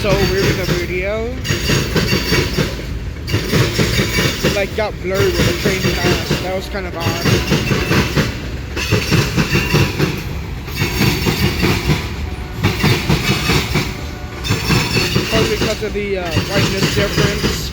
so weird in the video. It like got blurred when the train passed. That was kind of odd. Probably because of the brightness difference.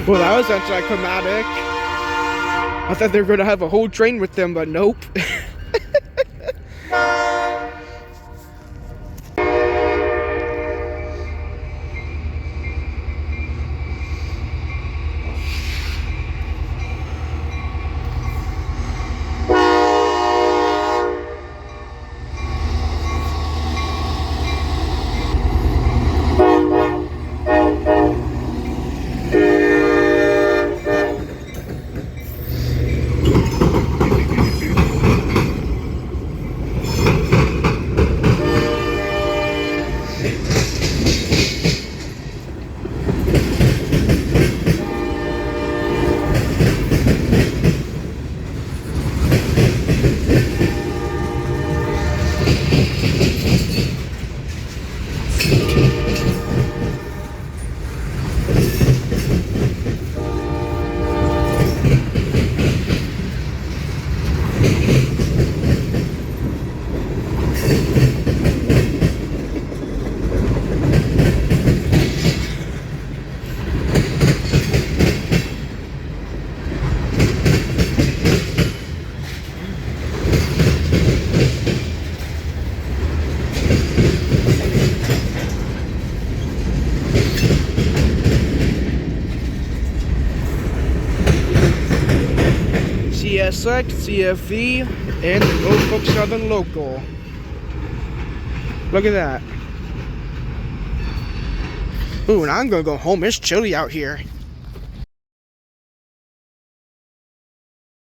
Well, that was anticlimactic. I thought they were going to have a whole train with them, but nope. CSX, CFE, and the Norfolk Southern Local. Look at that. Ooh, and I'm gonna go home. It's chilly out here.